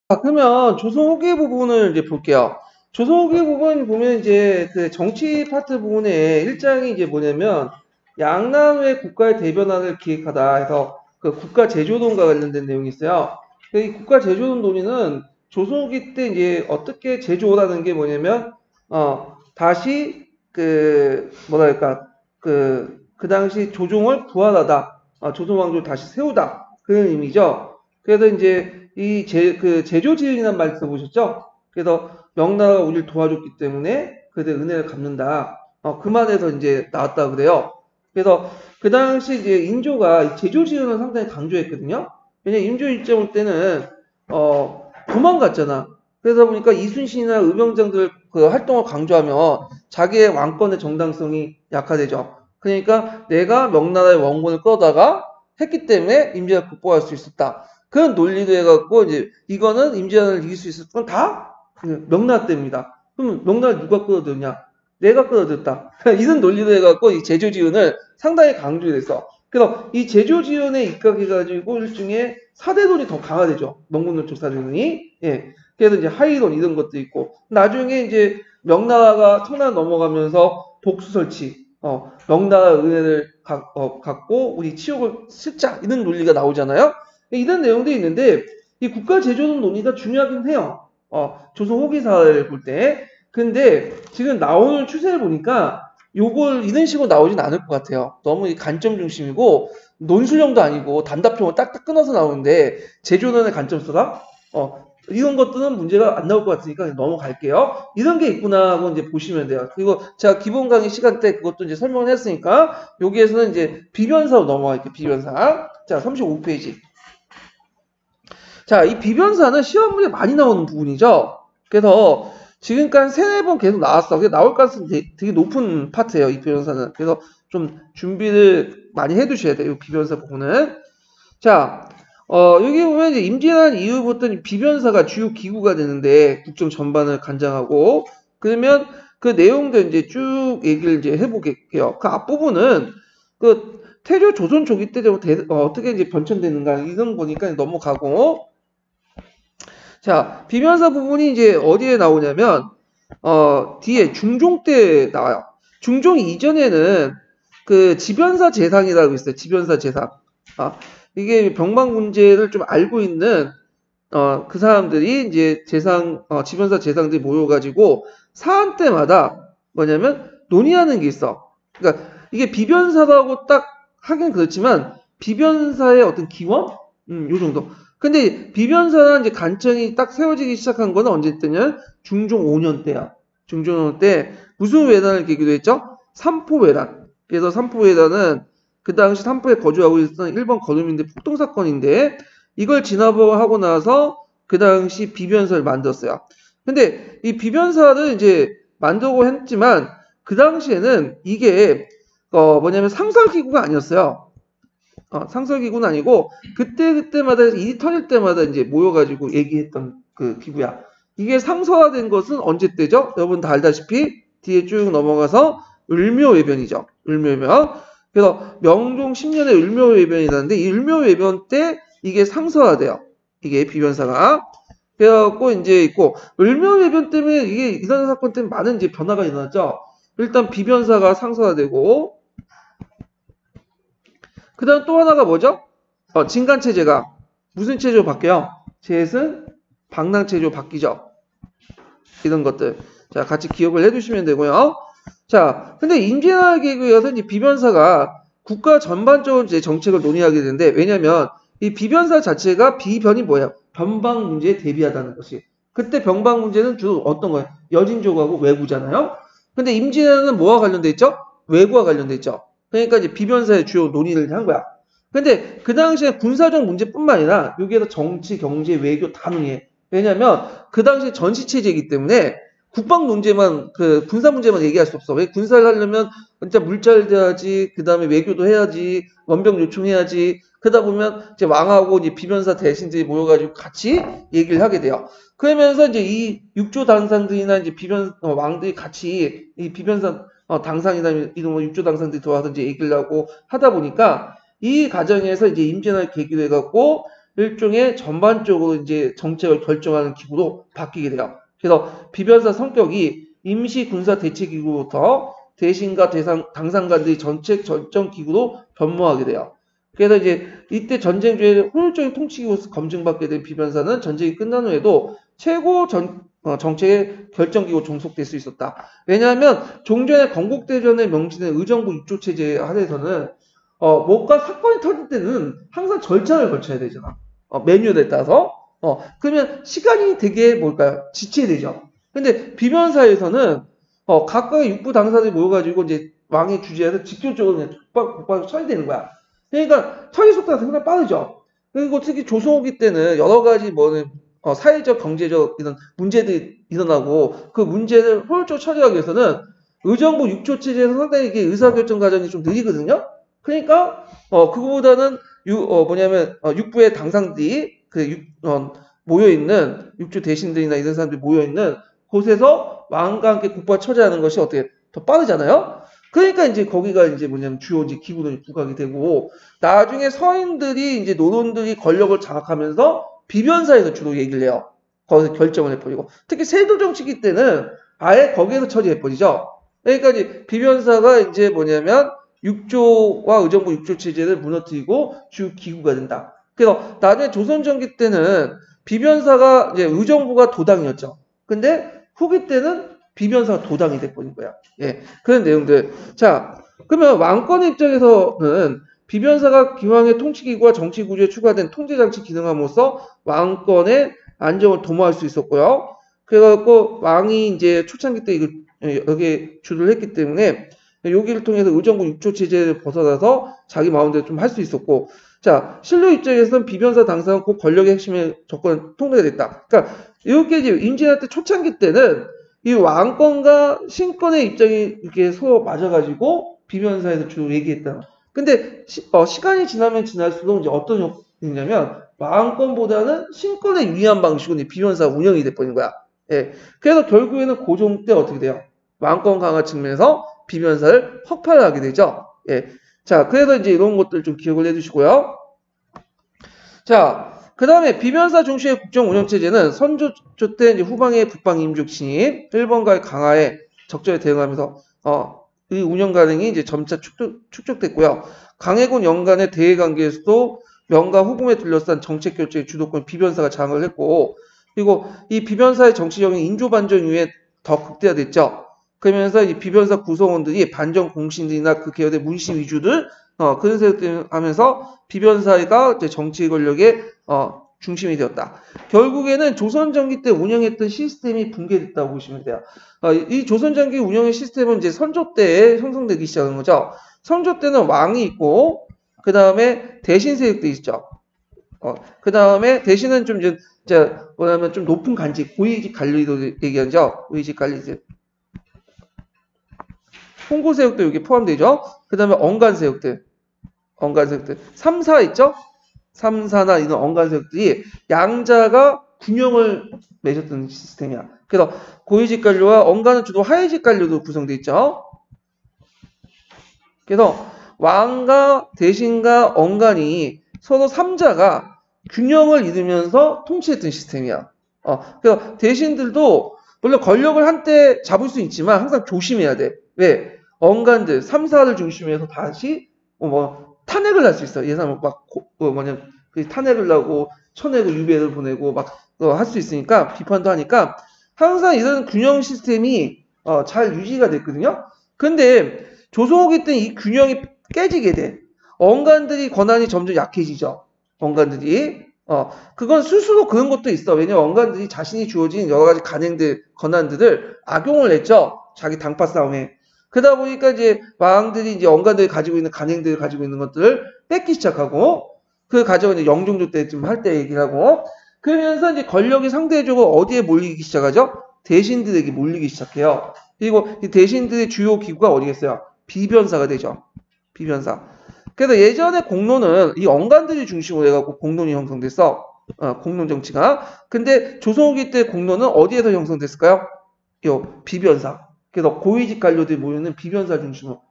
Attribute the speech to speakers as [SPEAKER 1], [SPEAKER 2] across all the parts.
[SPEAKER 1] 그러면 조선 후기 부분을 이제 볼게요. 조선 후기 부분 보면 이제 그 정치 파트 부분에 일장이 이제 뭐냐면 양남의 국가의 대변환을 기획하다 해서 그 국가 제조론과 관련된 내용이 있어요. 이 국가 제조론 논의는 조선 후기 때 이제 어떻게 제조라는 게 뭐냐면 다시 그 뭐랄까 그 당시 조종을 부활하다, 조선 왕조를 다시 세우다 그런 의미죠. 그래서 이제 그 제조지은이라는 말 들어보셨죠? 그래서 명나라가 우리를 도와줬기 때문에 그들의 은혜를 갚는다. 그 말에서 이제 나왔다 그래요. 그래서 그 당시 이제 인조가 제조지은을 상당히 강조했거든요. 왜냐면 인조 입장 때는 도망갔잖아. 그러다 보니까 이순신이나 의병장들 그 활동을 강조하면 자기의 왕권의 정당성이 약화되죠. 그러니까 내가 명나라의 원군을 끌어다가 했기 때문에 임진왜란을 극복할 수 있었다. 그런 논리도 해갖고 이제 이거는 임진왜란을 이길 수 있을 건 다 명나라 때문이다. 그럼 명나라 누가 끌어들였냐? 내가 끌어들였다. 이런 논리도 해갖고 이 제조지은을 상당히 강조했어. 그래서 이 제조지은에 입각해가지고 일종의 사대론이 더 강화되죠. 명분론적 사대론이. 예. 그래서 이제 하이론 이런 것도 있고 나중에 이제 명나라가 청나라 넘어가면서 복수 설치, 명나라 은혜를 갖고 우리 치욕을 싣자 이런 논리가 나오잖아요. 이런 내용도 있는데 이 국가 제조론 논의가 중요하긴 해요. 조선 후기사를 볼 때. 근데 지금 나오는 추세를 보니까 요걸 이런 식으로 나오진 않을 것 같아요. 너무 관점 중심이고 논술형도 아니고 단답형을 딱딱 끊어서 나오는데 제조론의 관점 써라? 이런 것들은 문제가 안 나올 것 같으니까 넘어갈게요. 이런 게 있구나 하고 이제 보시면 돼요. 그리고 제가 기본 강의 시간 때 그것도 이제 설명을 했으니까 여기에서는 이제 비변사로 넘어갈게요. 비변사. 자, 35페이지. 자, 이 비변사는 시험 문제 많이 나오는 부분이죠. 그래서 지금까지 세네 번 계속 나왔어. 그게 나올 가능성이 되게 높은 파트예요. 이 비변사는. 그래서 좀 준비를 많이 해두셔야 돼요. 이 비변사 부분은. 자, 여기 보면 이제 임진왜란 이후부터 비변사가 주요 기구가 되는데 국정 전반을 관장하고 그러면 그 내용들 이제 쭉 얘기를 이제 해보게요. 그 앞부분은 그 태조 조선 초기 때 어떻게 이제 변천되는가 이런 거니까 넘어가고 자, 비변사 부분이 이제 어디에 나오냐면, 뒤에 중종 때 나와요. 중종 이전에는 그 지변사 재상이라고 있어요. 지변사 재상. 이게 병방 문제를 좀 알고 있는, 그 사람들이 이제 지변사 재상들이 모여가지고 사안 때마다 뭐냐면 논의하는 게 있어. 그러니까 이게 비변사라고 딱 하긴 그렇지만, 비변사의 어떤 기원? 요 정도. 근데 비변사라는 이제 간청이 딱 세워지기 시작한 거는 언제 때냐? 중종 5년 때야. 중종 5년 때 무슨 외란을 계기로 했죠? 삼포외란. 그래서 삼포외란은 그 당시 삼포에 거주하고 있었던 일본 거주민들 폭동 사건인데 이걸 진압하고 나서 그 당시 비변사를 만들었어요. 근데 이 비변사를 이제 만들고 했지만 그 당시에는 이게 뭐냐면 상설기구가 아니었어요. 상설기구는 아니고 그때마다 일이 터질 때마다 이제 모여가지고 얘기했던 그 기구야. 이게 상서화된 것은 언제 때죠? 여러분 다 알다시피 뒤에 쭉 넘어가서 을묘외변이죠. 을묘외변. 그래서 명종 10년에 을묘외변이라는데 이 을묘외변 때 이게 상서화돼요. 이게 비변사가. 그래갖고 이제 있고 을묘외변 때문에 이게 이런 사건 때문에 많은 이제 변화가 일어났죠. 일단 비변사가 상서화되고 그 다음 또 하나가 뭐죠? 진간체제가 무슨 체제로 바뀌어요? 셋은 방랑체제로 바뀌죠. 이런 것들. 자, 같이 기억을 해두시면 되고요. 자, 근데 임진왜란 계기에서 이제 비변사가 국가 전반적으로 이제 정책을 논의하게 되는데, 왜냐면 이 비변사 자체가 비변이 뭐예요? 변방 문제에 대비하다는 것이. 그때 변방 문제는 주로 어떤 거예요? 여진족하고 외구잖아요? 근데 임진왜란은 뭐와 관련돼 있죠? 외구와 관련돼 있죠. 그러니까 이제 비변사의 주요 논의를 한 거야. 근데 그 당시에 군사적 문제뿐만 아니라 여기에서 정치, 경제, 외교 다 논의해. 왜냐면 그 당시에 전시체제이기 때문에 국방 문제만 그 군사 문제만 얘기할 수 없어. 왜 군사를 하려면 진짜 물자를 해야지, 그 다음에 외교도 해야지, 원병 요청해야지. 그러다 보면 이제 왕하고 이제 비변사 대신들이 모여가지고 같이 얘기를 하게 돼요. 그러면서 이제 이 육조 당상들이나 이제 왕들이 같이 이 비변사 당상이나 이런 육조 당상들이 도와서 이제 얘기를 하고 하다 보니까 이 과정에서 이제 임진왜란을 계기로 해갖고 일종의 전반적으로 이제 정책을 결정하는 기구로 바뀌게 돼요. 그래서 비변사 성격이 임시 군사 대책 기구부터 대신과 당상관들이 정책 결정 기구로 변모하게 돼요. 그래서 이제 이때 전쟁 중에 효율적인 통치기구로서 검증받게 된 비변사는 전쟁이 끝난 후에도 최고 정책의 결정기구 종속될 수 있었다. 왜냐하면 종전의 건국대전에 명시된 의정부 6조 체제 하에서는 뭔가 사건이 터질 때는 항상 절차를 거쳐야 되잖아. 매뉴얼에 따라서. 그러면 시간이 되게 뭘까요? 지체되죠. 근데 비변사에서는 각각의 육부 당사들이 모여가지고 이제 왕의 주재에서 직접적으로 그냥 곧바로 처리되는 거야. 그러니까 처리 속도가 상당히 빠르죠. 그리고 특히 조선후기 때는 여러 가지 사회적, 경제적 이런 문제들이 일어나고 그 문제를 효율적으로 처리하기 위해서는 의정부 6조 체제에서 상당히 이게 의사결정 과정이 좀 느리거든요. 그러니까 그거보다는 육부의 당상들이 모여있는 육주 대신들이나 이런 사람들이 모여있는 곳에서 왕과 함께 국부가 처리하는 것이 어떻게 더 빠르잖아요. 그러니까 이제 거기가 이제 주요 이제 기구들이 부각이 되고 나중에 서인들이 이제 노론들이 권력을 장악하면서 비변사에서 주로 얘기를 해요. 거기서 결정을 해버리고 특히 세조 정치기 때는 아예 거기에서 처리해버리죠. 그러니까 이제 비변사가 이제 6조와 의정부 6조 체제를 무너뜨리고 주 기구가 된다. 그래서 나중에 조선 전기 때는 비변사가 이제 의정부가 도당이었죠. 근데 후기 때는 비변사가 도당이 돼버린 거야. 예, 그런 내용들. 자, 그러면 왕권의 입장에서는 비변사가 기왕의 통치기구와 정치구조에 추가된 통제장치 기능함으로써 왕권의 안정을 도모할 수 있었고요. 그래갖고 왕이 이제 초창기 때 여기에 주도를 했기 때문에 여기를 통해서 의정부 6조 체제를 벗어나서 자기 마음대로 좀 할 수 있었고, 자, 신료 입장에서는 비변사 당사는 곧 권력의 핵심의 조건 통로가 됐다. 그러니까 이렇게 이제 임진할 때 초창기 때는 이 왕권과 신권의 입장이 이렇게 서로 맞아가지고 비변사에서 주로 얘기했다. 근데 시간이 지나면 지날수록 이제 어떤 일이냐면 왕권보다는 신권에 유리한 방식으로 비변사 운영이 돼버린 거야. 예. 그래서 결국에는 고종 때 어떻게 돼요? 왕권 강화 측면에서 비변사를 혁파하게 되죠. 예. 자, 그래서 이제 이런 것들 좀 기억을 해두시고요. 자, 그 다음에 비변사 중심의 국정 운영 체제는 선조 때 이제 후방의 북방 임juk 진입, 일본과의 강화에 적절히 대응하면서 이 운영 가능이 이제 점차 축적됐고요. 강해군 연간의 대외 관계에서도 명과 후금에 둘러싼 정책 결정의 주도권 비변사가 장을 했고, 그리고 이 비변사의 정치적인 인조 반정 이후에 더 극대화됐죠. 그러면서 이 비변사 구성원들이 반정 공신들이나 그 계열의 문신 위주들 그런 생각들 하면서 비변사가 정치 권력의 중심이 되었다. 결국에는 조선전기 때 운영했던 시스템이 붕괴됐다고 보시면 돼요. 이 조선전기 운영의 시스템은 이제 선조 때 형성되기 시작한 거죠. 선조 때는 왕이 있고 그 다음에 대신 세력도 있죠. 그 다음에 대신은 좀 좀 높은 간직, 고위직 관리도 얘기하죠. 고위직 관리직. 홍보세력도 여기 포함되죠. 그 다음에 언간세력들. 3사 있죠? 3사나 이런 언간세력들이 양자가 균형을 맺었던 시스템이야. 그래서 고위직 관료와 언간은 주로 하위직 관료도 구성되어 있죠. 그래서 왕과 대신과 언간이 서로 3자가 균형을 이루면서 통치했던 시스템이야. 그래서 대신들도 물론 권력을 한때 잡을 수 있지만 항상 조심해야 돼. 왜? 언간들, 3사를 중심으로 해서 다시 탄핵을 할 수 있어. 예산 탄핵을 하고 쳐내고 유배를 보내고 할 수 있으니까 비판도 하니까 항상 이런 균형 시스템이 잘 유지가 됐거든요. 근데 조선후기 때는 이 균형이 깨지게 돼. 언간들이 권한이 점점 약해지죠. 언간들이. 그건 스스로 그런 것도 있어. 왜냐면 언간들이 자신이 주어진 여러 가지 권한들을 악용을 했죠. 자기 당파 싸움에. 그러다 보니까 이제 왕들이 이제 언간들이 가지고 있는 간행들이 가지고 있는 것들을 뺏기 시작하고 그 가지고 이제 영종조 때쯤 할 때 얘기를 하고 그러면서 이제 권력이 상대적으로 어디에 몰리기 시작하죠? 대신들에게 몰리기 시작해요. 그리고 이 대신들의 주요 기구가 어디겠어요? 비변사가 되죠. 비변사. 그래서 예전에 공론은 이 언간들이 중심으로 해갖고 공론이 형성됐어. 공론 정치가. 근데 조선후기 때 공론은 어디에서 형성됐을까요? 비변사. 그래서 고위직 관료들이 모이는 비변사 중심으로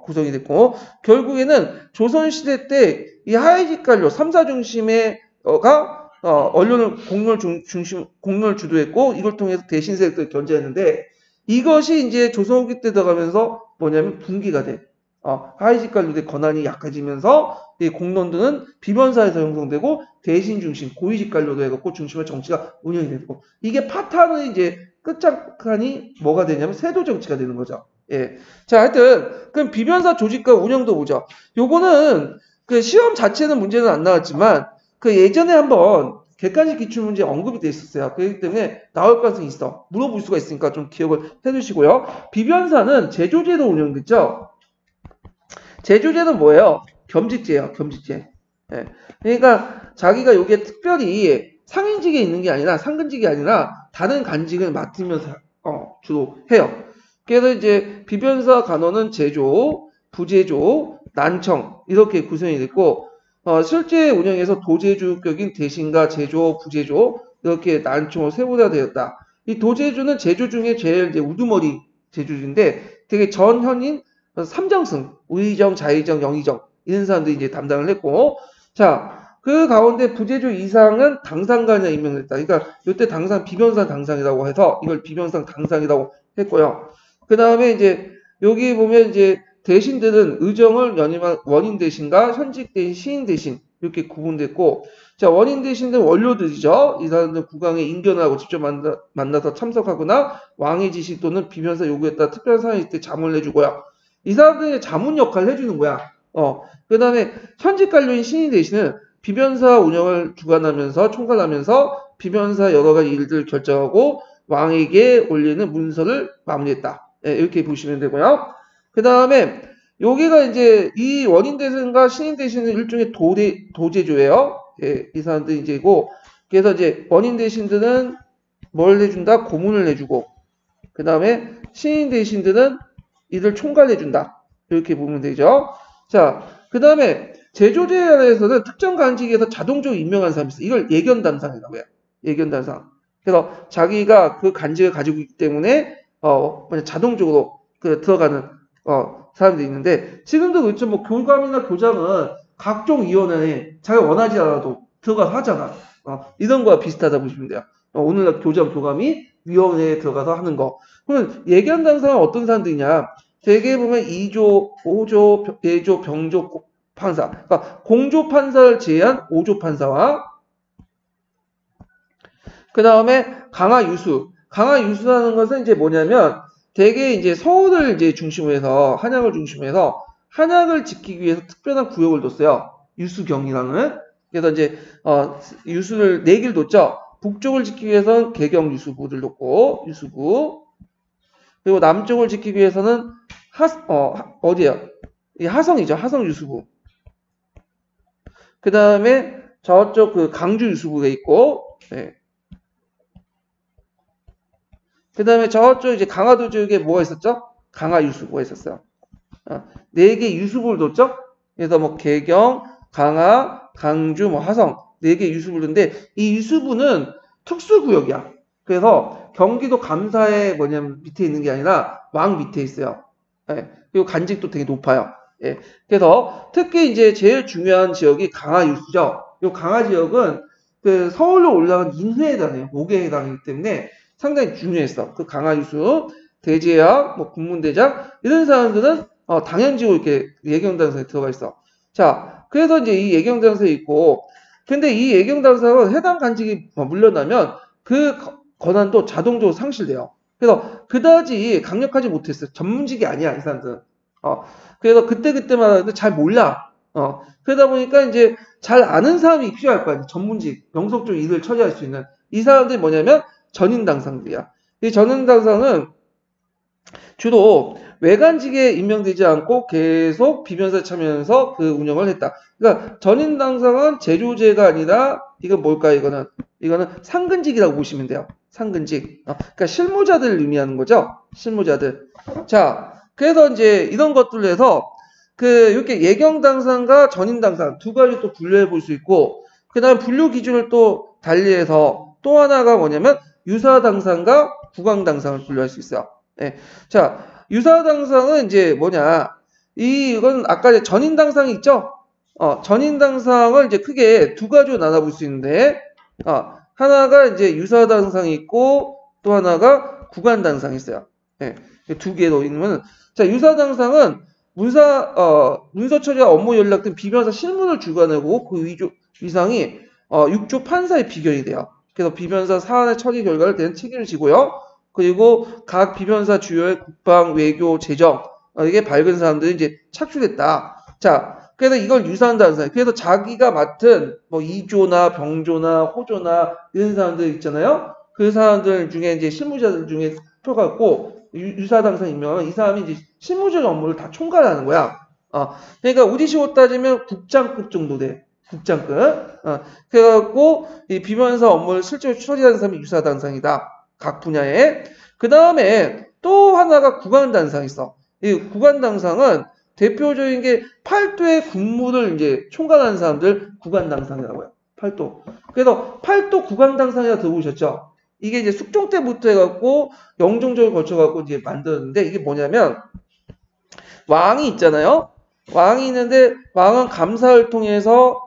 [SPEAKER 1] 구성이 됐고 결국에는 조선시대 때 이 하위직 관료 3사 중심의 언론을 공론을 주도했고 이걸 통해서 대신 세력들을 견제했는데 이것이 이제 조선 후기 때 들어가면서 뭐냐면 분기가 돼. 하위직 관료의 권한이 약해지면서 이 공론들은 비변사에서 형성되고 대신 중심, 고위직 관료도 해갖고 중심의 정치가 운영이 되고 이게 파탄의 이제 끝장칸이 뭐가 되냐면 세도 정치가 되는 거죠. 예. 자, 하여튼 그럼 비변사 조직과 운영도 보죠. 요거는 그 시험 자체는 문제는 안 나왔지만 그 예전에 한번 객관식 기출문제 언급이 돼 있었어요. 그렇기 때문에 나올 가능성이 있어. 물어볼 수가 있으니까 좀 기억을 해두시고요. 비변사는 제조제도 운영됐죠. 제조제는 뭐예요? 겸직제예요. 겸직제. 예. 그러니까 자기가 요게 특별히 상인직에 있는 게 아니라 상근직이 아니라 다른 간직을 맡으면서 주로 해요. 그래서 이제 비변사 간원은 제조, 부제조, 난청 이렇게 구성이 됐고 실제 운영에서 도제주격인 대신과 제조, 부제조 이렇게 난청으로 세분화되었다. 이 도제주는 제조 중에 제일 이제 우두머리 제조주인데 되게 전현인 삼정승, 우의정, 자의정, 영의정 이런 사람들이 이제 담당을 했고 자, 그 가운데 부제주 이상은 당상관이 임명됐다. 그러니까 이때 당상 비변사 당상이라고 해서 이걸 비변상 당상이라고 했고요. 그 다음에 이제 여기 보면 이제 대신들은 의정을 연임한 원인 대신과 현직 대신, 시인 대신 이렇게 구분됐고 자 원인 대신들은 원료들이죠. 이 사람들 국왕의 인견하고 직접 만나서 참석하거나 왕의 지시 또는 비변사 요구에 따라 특별한 상황이 있을 때 자문을 해주고요. 이 사람들이 자문 역할을 해주는 거야. 그 다음에 현직 관료인 신인 대신은 비변사 운영을 주관하면서 총괄하면서 비변사 여러 가지 일들을 결정하고 왕에게 올리는 문서를 마무리했다. 네, 이렇게 보시면 되고요. 그 다음에 여기가 이제 이 원인 대신과 신인 대신은 일종의 도제조예요. 예, 이 사람들이 이제고 그래서 이제 원인 대신들은 뭘 해준다? 고문을 해주고 그 다음에 신인 대신들은 이들 총괄해준다. 이렇게 보면 되죠. 자, 그 다음에 제조제에서는 특정 간직에서 자동적으로 임명한 사람이 있어. 이걸 예견담상이라고 해요. 예견담상. 그래서 자기가 그 간직을 가지고 있기 때문에 자동적으로 들어가는 사람들이 있는데 지금도 그렇죠. 뭐 교감이나 교장은 각종 위원회에 자기가 원하지 않아도 들어가서 하잖아. 이런 거와 비슷하다 보시면 돼요. 오늘날 교장, 교감이 위원회에 들어가서 하는 거. 그러면 예견당사는 어떤 사람들이냐? 대개 보면 2조, 5조, 4조, 병조 판사. 그러니까 공조 판사를 제외한 5조 판사와 그 다음에 강화 유수. 강화 유수라는 것은 이제 뭐냐면 대개 이제 서울을 이제 중심으로 해서 한양을 중심으로 해서 한양을 지키기 위해서 특별한 구역을 뒀어요. 유수경이라는. 그래서 이제 유수를 4개를 뒀죠. 북쪽을 지키기 위해서는 개경 유수부를 뒀고 유수부. 그리고 남쪽을 지키기 위해서는 어디야? 이 하성이죠. 하성 유수부. 그 다음에 저쪽 그 강주 유수부가 있고, 네. 그 다음에 저쪽 이제 강화도 지역에 뭐가 있었죠? 강화 유수부가 있었어요. 4개 유수부를 뒀죠? 그래서 뭐 개경, 강화, 강주, 뭐 하성 4개 유수부를 뒀는데 이 유수부는 특수구역이야. 그래서 경기도 감사의 뭐냐면 밑에 있는 게 아니라 왕 밑에 있어요. 예. 그리고 간직도 되게 높아요. 예. 그래서 특히 이제 제일 중요한 지역이 강화 유수죠. 이 강화 지역은 그 서울로 올라간 인회에 해당해요. 목에 해당하기 때문에 상당히 중요했어. 그 강화 유수, 대제학, 뭐 국문대장 이런 사람들은 당연지고 이렇게 예경당사에 들어가 있어. 자, 그래서 이제 이 예경당사에 있고, 근데 이 예경당사가 해당 간직이 물러나면 그 권한도 자동적으로 상실돼요. 그래서 그다지 강력하지 못했어요. 전문직이 아니야, 이 사람들은. 그래서 그때마다 잘 몰라. 그러다 보니까 이제 잘 아는 사람이 필요할 거야. 전문직, 영속적 일을 처리할 수 있는. 이 사람들이 뭐냐면 전인당상들이야. 이 전인당상은 주로 외관직에 임명되지 않고 계속 비변사에 참여하면서 그 운영을 했다. 그러니까 전인당상은 제조제가 아니라 이건 뭘까? 이거는 상근직이라고 보시면 돼요. 상근직. 그러니까 실무자들을 의미하는 거죠. 실무자들. 자, 그래서 이제 이런 것들로 해서 이렇게 예경당상과 전인당상 두 가지 또 분류해 볼 수 있고, 그 다음 분류 기준을 또 달리해서 또 하나가 뭐냐면 유사당상과 국왕당상을 분류할 수 있어요. 네. 자, 유사당상은 이제 뭐냐? 이건 아까 전인당상이 있죠? 전인 당상을 이제 크게 두 가지로 나눠볼 수 있는데, 하나가 이제 유사 당상이 있고, 또 하나가 구간 당상이 있어요. 예, 두 개로 있는, 자, 유사 당상은 문서 처리와 업무 연락 등 비변사 실무를 주관하고 그 위상이 6조 판사의 비결이 돼요. 그래서 비변사 사안의 처리 결과를 대한 책임을 지고요. 그리고 각 비변사 주요의 국방, 외교, 재정 이게 밝은 사람들이 이제 착출했다. 자, 그래서 이걸 유사한 당상. 그래서 자기가 맡은 뭐 이조나 병조나 호조나 이런 사람들 있잖아요. 그 사람들 중에 이제 실무자들 중에 표가있고 유사 당상 임명하면 이 사람이 이제 실무적 업무를 다 총괄하는 거야. 그러니까 우리식으로 따지면 국장급 정도 돼. 국장급. 그래갖고 이 비변사 업무를 실제로 처리하는 사람이 유사 당상이다. 각 분야에. 그 다음에 또 하나가 구간 당상이 있어. 이 구간 당상은 대표적인 게 팔도의 군무를 이제 총괄하는 사람들 구간 당상이라고 해요. 팔도. 그래서 팔도 구간 당상이라 들어보셨죠? 이게 이제 숙종 때부터 해갖고 영종적을 거쳐갖고 이제 만들었는데 이게 뭐냐면 왕이 있잖아요. 왕이 있는데 왕은 감사를 통해서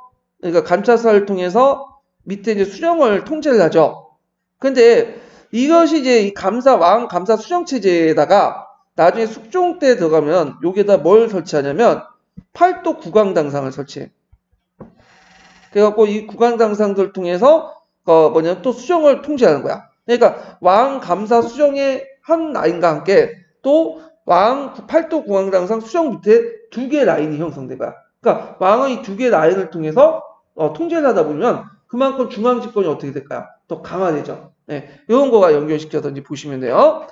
[SPEAKER 1] 그러니까 감찰사를 통해서 밑에 이제 수령을 통제를 하죠. 근데 이것이 이제 이 왕 감사 수령 체제에다가 나중에 숙종 때 들어가면 여기에다 뭘 설치하냐면 팔도 구강당상을 설치해. 그래갖고 이 구강당상들 통해서 뭐냐면 또 수령을 통제하는 거야. 그러니까 왕 감사 수령의 한 라인과 함께 또 왕 팔도 구강당상 수령 밑에 두 개의 라인이 형성된 거야. 그러니까 왕은 이 두 개의 라인을 통해서 통제를 하다 보면 그만큼 중앙 집권이 어떻게 될까요? 더 강화되죠. 네, 이런 거가 연결시켜서 이제 보시면 돼요.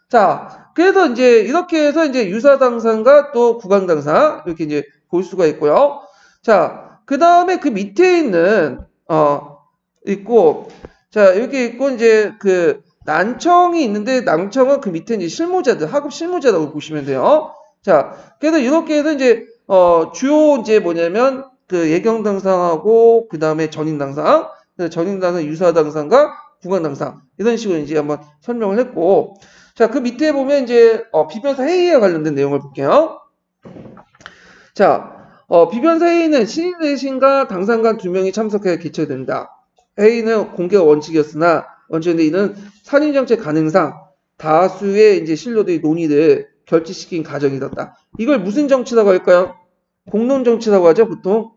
[SPEAKER 1] 자, 그래서 이제 이렇게 해서 이제 유사 당상과 또 구강 당상 이렇게 이제 볼 수가 있고요. 자, 그 다음에 그 밑에 있는 있고, 자 이렇게 있고 이제 그 난청이 있는데 난청은 그 밑에 이제 실무자들 하급 실무자라고 보시면 돼요. 자, 그래서 이렇게 해서 이제 주요 이제 뭐냐면 그 예경 당상하고 그 다음에 전인 당상, 전인 당상, 유사 당상과 구강 당상 이런 식으로 이제 한번 설명을 했고. 자, 그 밑에 보면 이제 비변사 회의에 관련된 내용을 볼게요. 자, 비변사 회의는 신인 대신과 당상 간 2명이 참석해야 개최됩니다. 회의는 공개가 원칙이었으나 원칙인데 이는 살인정책 가능상 다수의 이제 신료들의 논의를 결집시킨 과정이었다. 이걸 무슨 정치라고 할까요? 공론 정치라고 하죠, 보통.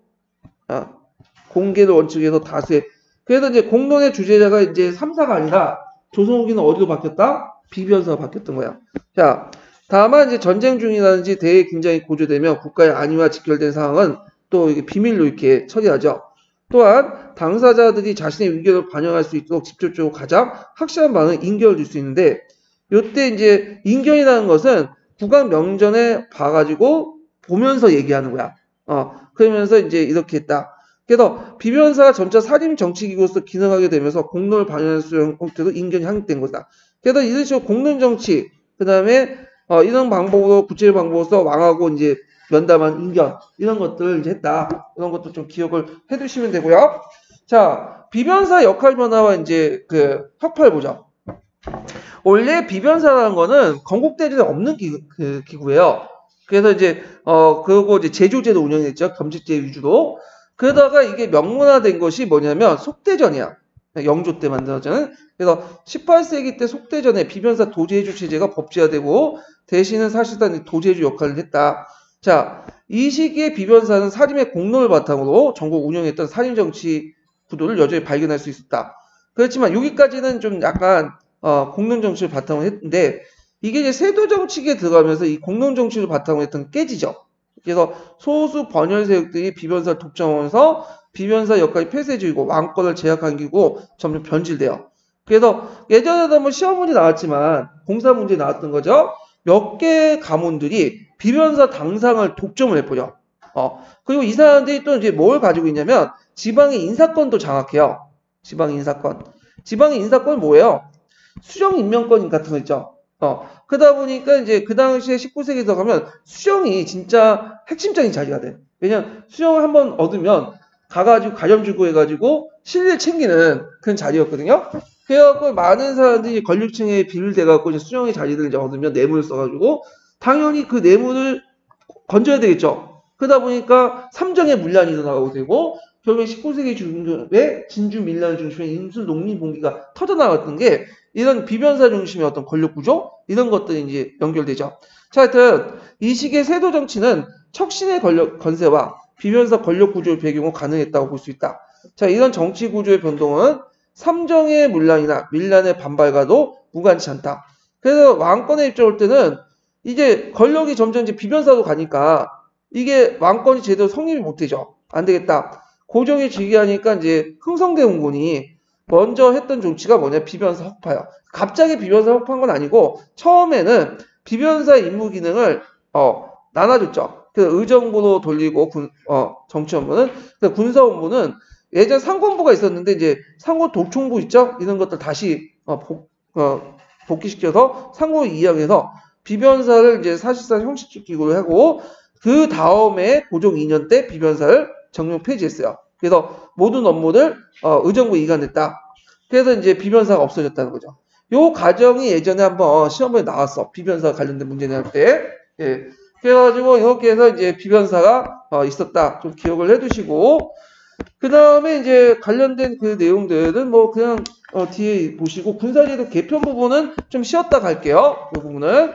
[SPEAKER 1] 공개를 원칙에서 다수의. 그래서 이제 공론의 주제자가 이제 3사가 아니라 조선 후기는 어디로 바뀌었다? 비변사가 바뀌었던 거야. 자, 다만 이제 전쟁 중이라든지 대외 긴장이 고조되면 국가의 안위와 직결된 상황은 또 이게 비밀로 이렇게 처리하죠. 또한 당사자들이 자신의 의견을 반영할 수 있도록 직접적으로 가장 확실한 방을 인견을 줄 수 있는데 이때 이제 인견이라는 것은 국왕 명전에 봐가지고 보면서 얘기하는 거야. 그러면서 이제 이렇게 했다. 그래서 비변사가 점차 살인 정치기구로서 기능하게 되면서 공론을 반영할 수 있는 형태로 인견이 확립된 거다. 그래서 이런 식으로 공론 정치, 그 다음에 이런 방법으로 구체적 방법으로서 왕하고 이제 면담한 인견 이런 것들을 이제 했다. 이런 것도 좀 기억을 해두시면 되고요. 자, 비변사 역할 변화와 이제 그 혁파를 보죠. 원래 비변사라는 거는 건국대전에 없는 기구예요. 그래서 이제 그리고 이제 제조제도 운영했죠. 겸직제 위주로. 그러다가 이게 명문화된 것이 뭐냐면 속대전이야. 영조 때 만들어진. 그래서 18세기 때 속대전에 비변사 도제해주 체제가 법제화되고 대신은 사실상 도제해주 역할을 했다. 자, 이 시기에 비변사는 살인의 공론을 바탕으로 전국 운영했던 살인정치 구도를 여전히 발견할 수 있었다. 그렇지만 여기까지는 좀 약간 공론정치를 바탕으로 했는데 이게 이제 세도정치에 들어가면서 이 공론정치를 바탕으로 했던 게 깨지죠. 그래서 소수 번열 세력들이 비변사를 독점하면서 비변사 역할이 폐쇄적이고 왕권을 제약한 기고 점점 변질돼요. 그래서 예전에도 한번 시험 문제 나왔지만 공사 문제 나왔던 거죠. 몇 개의 가문들이 비변사 당상을 독점을 해버려. 그리고 이 사람들이 또 이제 뭘 가지고 있냐면 지방의 인사권도 장악해요. 지방의 인사권. 지방의 인사권은 뭐예요? 수령 임명권 같은 거 있죠. 그러다 보니까 이제 그 당시에 19세기에 들어가면 수령이 진짜 핵심적인 자리가 돼. 왜냐면 수령을 한번 얻으면 가가지고 가점주고 해가지고 실리를 챙기는 그런 자리였거든요. 그래갖고 많은 사람들이 권력층에 비밀돼갖고 이제 수령의 자리를 이제 얻으면 뇌물을 써가지고 당연히 그 뇌물을 건져야 되겠죠. 그러다 보니까 삼정의 문란이 일어나고 되고 결국에 19세기 중반에 진주 밀란 중심의 인수 농민 봉기가 터져나갔던 게 이런 비변사 중심의 어떤 권력 구조 이런 것들이 이제 연결되죠. 자, 하여튼 이 시기의 세도 정치는 척신의 권력 건세와 비변사 권력 구조의 배경으로 가능했다고 볼 수 있다. 자, 이런 정치 구조의 변동은 삼정의 문란이나 밀란의 반발과도 무관치 않다. 그래서 왕권에 입장할 때는 이제 권력이 점점 이제 비변사로 가니까 이게 왕권이 제대로 성립이 못 되죠. 안 되겠다. 고종이 즉위하니까 이제 흥성대 원군이 먼저 했던 조치가 뭐냐? 비변사 혁파요. 갑자기 비변사 혁파한 건 아니고 처음에는 비변사 임무 기능을 나눠줬죠. 그래서 의정부로 돌리고 정치 업무는 군사 업무는 예전 상권부가 있었는데 이제 상권 독총부 있죠? 이런 것들 다시 복귀시켜서 상권 이양해서 비변사를 이제 사실상 형식기구로 하고 그 다음에 고종 2년 때 비변사를 정령 폐지했어요. 그래서 모든 업무를 의정부 이관했다. 그래서 이제 비변사가 없어졌다는 거죠. 요 과정이 예전에 한번 시험에 나왔어. 비변사 관련된 문제 낼 때. 예. 그래가지고 이렇게 해서 이제 비변사가 있었다. 좀 기억을 해두시고 그 다음에 이제 관련된 그 내용들은 뭐 그냥 뒤에 보시고 군사제도 개편 부분은 좀 쉬었다 갈게요. 이 부분은.